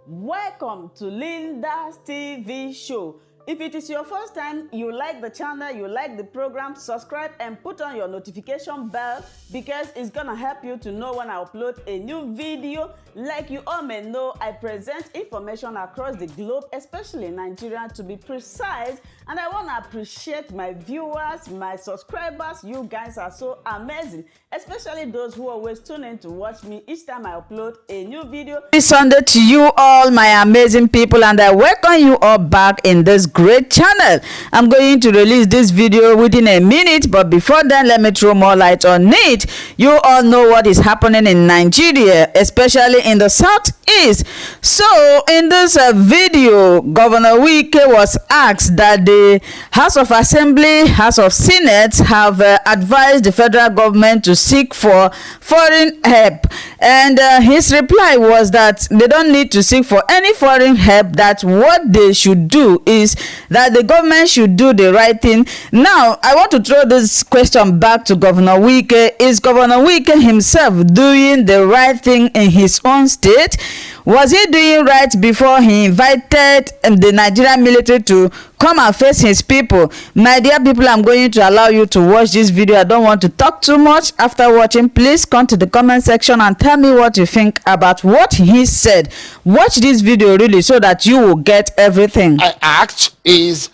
Welcome to LYNDA'S TV show. If it is your first time, you like the channel, you like the program, subscribe and put on your notification bell because it's gonna help you to know when I upload a new video. Like you all may know, I present information across the globe, especially Nigeria to be precise, and I want to appreciate my viewers, my subscribers. You guys are so amazing, especially those who always tune in to watch me each time I upload a new video. Happy Sunday to you all, my amazing people, and I welcome you all back in this great channel. I'm going to release this video within a minute, but before then, let me throw more light on it. You all know what is happening in Nigeria, especially in the southeast. So in this video, Governor Wike was asked that the House of Assembly, House of Senate have advised the federal government to seek for foreign help, and his reply was that they don't need to seek for any foreign help, that what they should do is that the government should do the right thing. Now I want to throw this question back to Governor Wike. Is Governor Wike himself doing the right thing in his own state? Was he doing right before he invited the Nigerian military to come and face his people? My dear people, I'm going to allow you to watch this video. I don't want to talk too much. After watching, please come to the comment section and tell me what you think about what he said. Watch this video really so that you will get everything. Act is,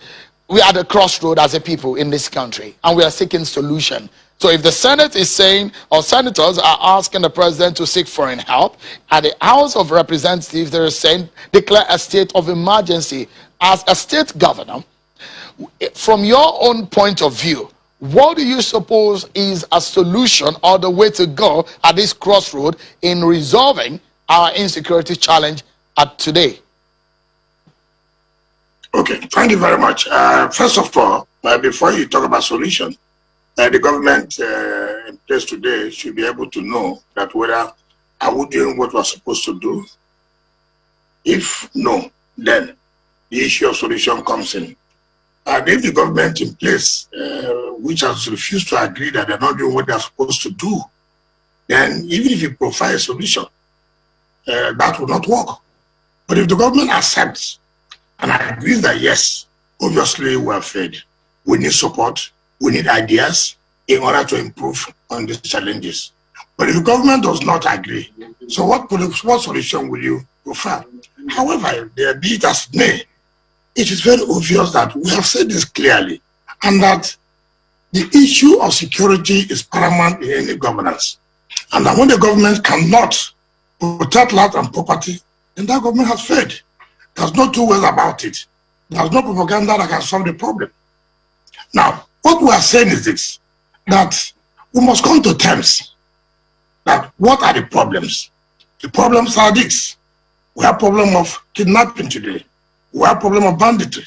we are at the crossroad as a people in this country, and we are seeking solution. So if the Senate is saying, or senators are asking the president to seek foreign help, at the House of Representatives they're saying declare a state of emergency. As a state governor, from your own point of view, what do you suppose is a solution or the way to go at this crossroad in resolving our insecurity challenge at today? Okay, thank you very much. First of all, before you talk about solution, the government in place today should be able to know that whether are we doing what we're supposed to do. If no, then the issue of solution comes in. If the government in place, which has refused to agree that they're not doing what they're supposed to do, then even if you provide a solution, that will not work. But if the government accepts and agrees that yes, obviously we're afraid, we need support, we need ideas in order to improve on these challenges. But if the government does not agree, so what solution will you prefer? However, be it as it may, it is very obvious that we have said this clearly, and that the issue of security is paramount in any governance. And that when the government cannot protect life and property, then that government has failed. There's no two ways about it. There's no propaganda that can solve the problem. Now, what we are saying is this, that we must come to terms that what are the problems? The problems are this. We have problem of kidnapping today. We have problem of banditry.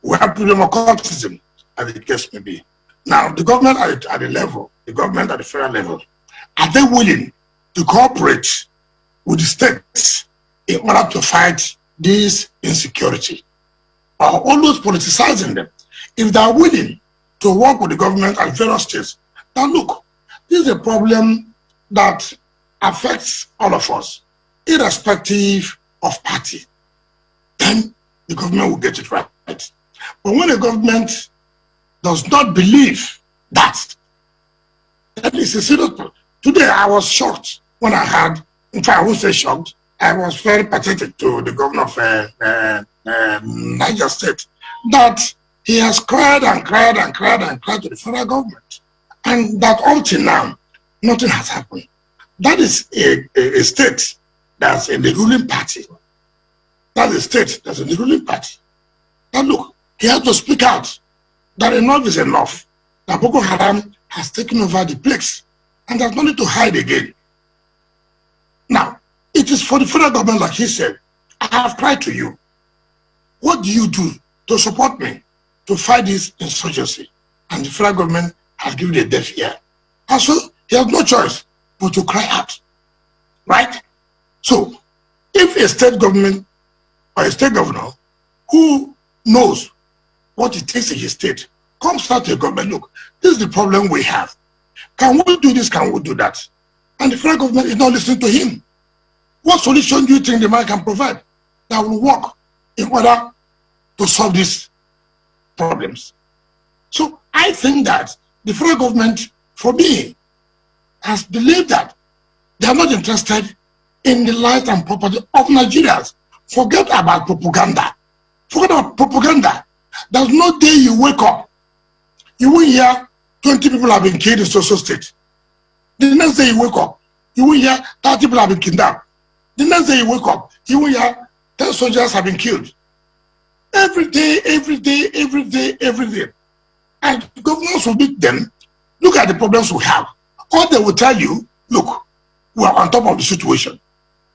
We have problem of cultism, as the case may be. Now, the government at the level, the government at the federal level, are they willing to cooperate with the states in order to fight this insecurity? Or always politicizing them? If they are willing to work with the government and various states, now look, this is a problem that affects all of us, irrespective of party. Then the government will get it right. But when the government does not believe that, then it's a serious problem. Today I was shocked when I heard, in fact I won't say shocked, I was very pathetic to the governor of Niger State, that he has cried and cried and cried and cried to the federal government, and that until now, nothing has happened. That is a state that's in the ruling party. That's a state that's in the ruling party. Now look, he has to speak out that enough is enough, that Boko Haram has taken over the place, and there's no need to hide again. Now, it is for the federal government, like he said, I have cried to you. What do you do to support me to fight this insurgency? And the federal government has given a deaf ear. And so he has no choice but to cry out, right? So if a state government or a state governor who knows what it takes in his state comes out to the government, look, this is the problem we have. Can we do this? Can we do that? And the federal government is not listening to him. What solution do you think the man can provide? that will work in order to solve these problems. So I think that the federal government, for me, has believed that they are not interested in the life and property of Nigerians. Forget about propaganda. Forget about propaganda. There's no day you wake up, you will hear 20 people have been killed in social state. The next day you wake up, you will hear 30 people have been kidnapped. The next day you wake up, you will hear 10 soldiers have been killed. Every day, every day, every day, every day. And governors will meet them, look at the problems we have. Or they will tell you, look, we are on top of the situation.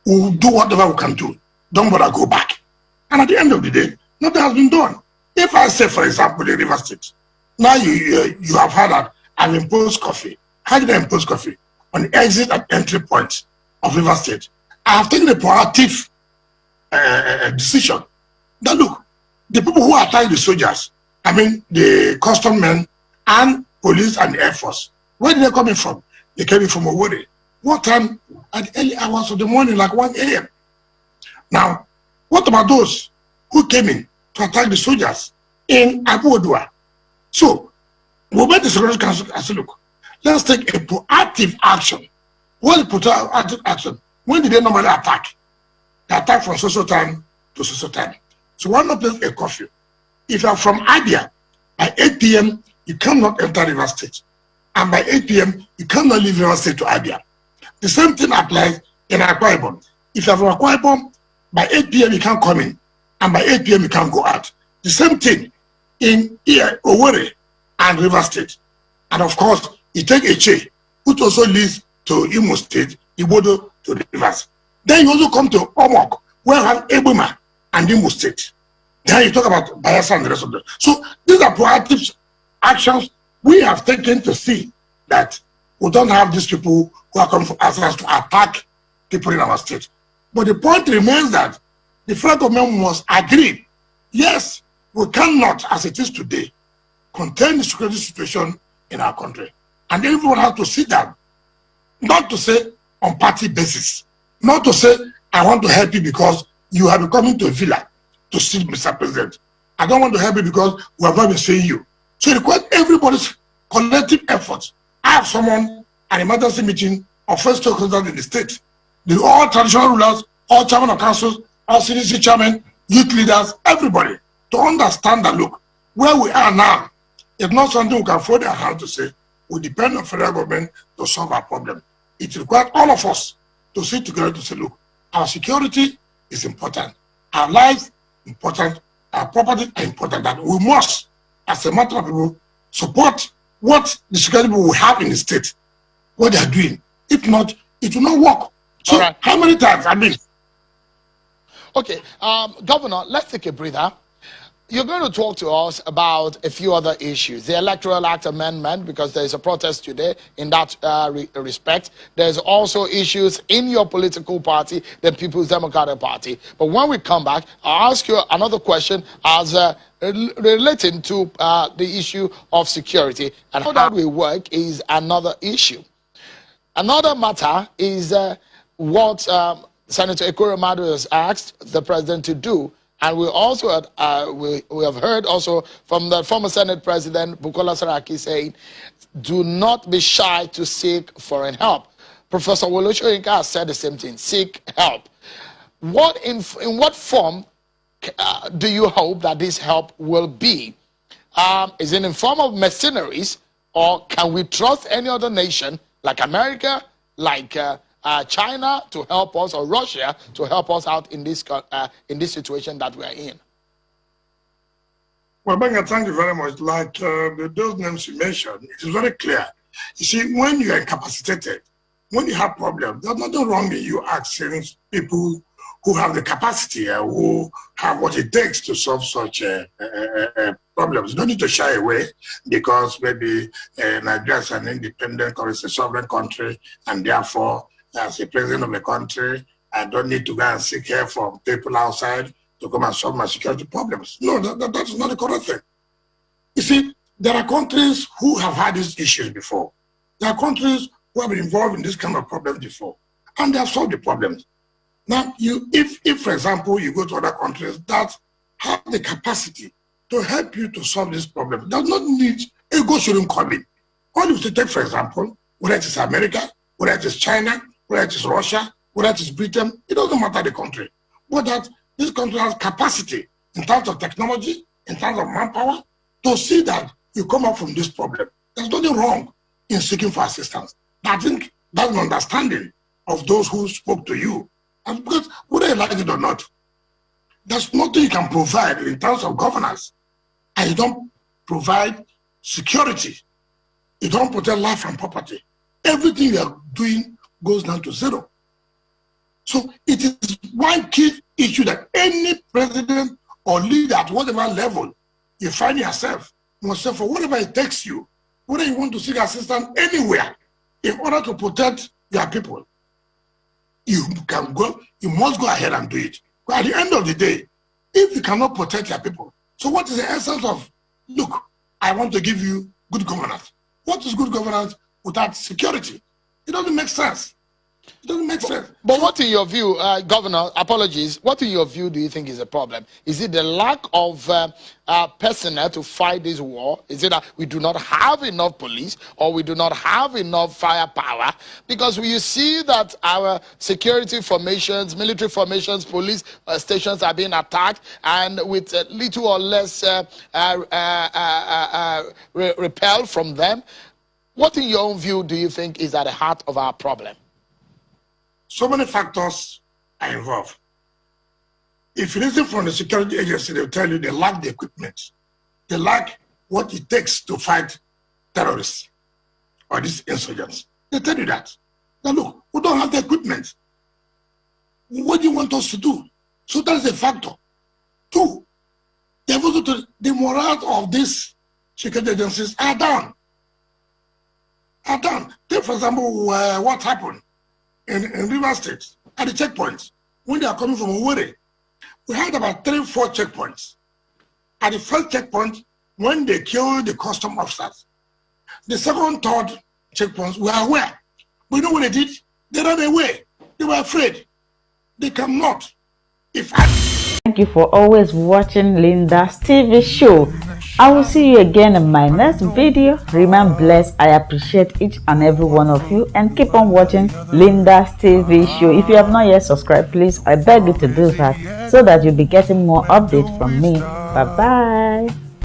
We will do whatever we can do. Don't bother go back. And at the end of the day, nothing has been done. If I say, for example, the River State, now you have heard that I've imposed coffee. How did I impose coffee? On the exit and entry points of River State. I have taken a proactive decision that, look, the people who attack the soldiers, I mean the custom men and police and the Air Force, where did they coming from? They came in from Owerri. What time? At the early hours of the morning, like 1 a.m. Now, what about those who came in to attack the soldiers in Abu Odua? So, we made the Security Council and said, look, let's take a proactive action. What is proactive action? When did they normally attack? They attack from social time to social time. So why not place a curfew? If you are from Abia, by 8 p.m., you cannot enter River State. And by 8 p.m., you cannot leave River State to Abia. The same thing applies in Akwa Ibom. If you are from Akwa Ibom, by 8 p.m. you can't come in. And by 8 p.m. you can't go out. The same thing in Owerri and River State. And of course, you take Eche, which also leads to Imo State, Ibodo to the rivers. Then you also come to Omok, where you have Ebuma and Imo State. Then you talk about Bayelsa and the rest of them. So these are proactive actions we have taken to see that we don't have these people who are coming from ourselves to attack people in our state. But the point remains that the federal government must agree, yes, we cannot, as it is today, contain the security situation in our country. And everyone has to sit down, not to say on party basis, not to say, I want to help you because you have been coming to a villa to see Mr. President. I don't want to help you because we have not been seeing you. So it requires everybody's collective efforts. I have someone, an emergency meeting of first stakeholders in the state. All traditional rulers, all chairman of councils, all CDC chairmen, youth leaders, everybody, to understand that, look, where we are now, it's not something we can fold our hand to say, we depend on federal government to solve our problem. It requires all of us to sit together to say, look, our security is important. Our lives important. Our property are important. That we must, as a matter of people, support what the security people will have in the state, what they are doing. If not, it will not work. So right. How many times? I mean. Okay, Governor, let's take a breather. You're going to talk to us about a few other issues. The Electoral Act Amendment, because there is a protest today in that respect. There's also issues in your political party, the People's Democratic Party. But when we come back, I'll ask you another question as relating to the issue of security. And how that will work is another issue. Another matter is what Senator Ekuru Madu has asked the president to do. And we also we have heard also from the former Senate President Bukola Saraki saying, do not be shy to seek foreign help. Professor Wole Soyinka has said the same thing, seek help. In what form do you hope that this help will be? Is it in form of mercenaries, or can we trust any other nation like America, like China to help us, or Russia to help us out in this situation that we are in? Well, Benga, thank you very much. Like those names you mentioned, it is very clear. You see, when you are incapacitated, when you have problems, there's nothing wrong in you asking people who have the capacity, who have what it takes to solve such problems. You don't need to shy away because maybe Nigeria is an independent country, it's a sovereign country, and therefore, as a president of the country, I don't need to go and seek help from people outside to come and solve my security problems. No, that is not the correct thing. You see, there are countries who have had these issues before. There are countries who have been involved in this kind of problems before, and they have solved the problems. Now, if for example, you go to other countries that have the capacity to help you to solve this problem, does not need ego shouldn't come in. All you have to take, for example, whether it is America, whether it is China, whether it is Russia, whether it is Britain, it doesn't matter the country. But that this country has capacity in terms of technology, in terms of manpower, to see that you come up from this problem. There's nothing wrong in seeking for assistance. I think that's an understanding of those who spoke to you. And because whether you like it or not, there's nothing you can provide in terms of governance. And you don't provide security. You don't protect life and property. Everything you are doing goes down to zero. So it is one key issue that any president or leader at whatever level you find yourself must say for whatever it takes you, whether you want to seek assistance anywhere in order to protect your people, you must go ahead and do it. But at the end of the day, if you cannot protect your people, so what is the essence of, look, I want to give you good governance. What is good governance without security? It doesn't make sense. It doesn't make sense. But what in your view, Governor, apologies, what in your view do you think is a problem? Is it the lack of personnel to fight this war? Is it that we do not have enough police or we do not have enough firepower? Because you see that our security formations, military formations, police stations are being attacked, and with little or less repel from them. What in your own view do you think is at the heart of our problem? So many factors are involved. If you listen from the security agency, they'll tell you they lack the equipment. They lack what it takes to fight terrorists or these insurgents. They tell you that. Now look, we don't have the equipment. What do you want us to do? So that's a factor. Two, the morale of these security agencies are down. Take, for example, what happened in River State at the checkpoints when they are coming from Owerri. We had about 3-4 checkpoints. At the first checkpoint, when they killed the custom officers, the second, third checkpoints were aware. But you know what they did? They ran away. They were afraid. They cannot. Thank you for always watching Linda's TV show. I will see you again in my next video. Remain blessed. I appreciate each and every one of you, and keep on watching Linda's TV show. If you have not yet subscribed, please, I beg you to do that so that you'll be getting more updates from me. Bye bye.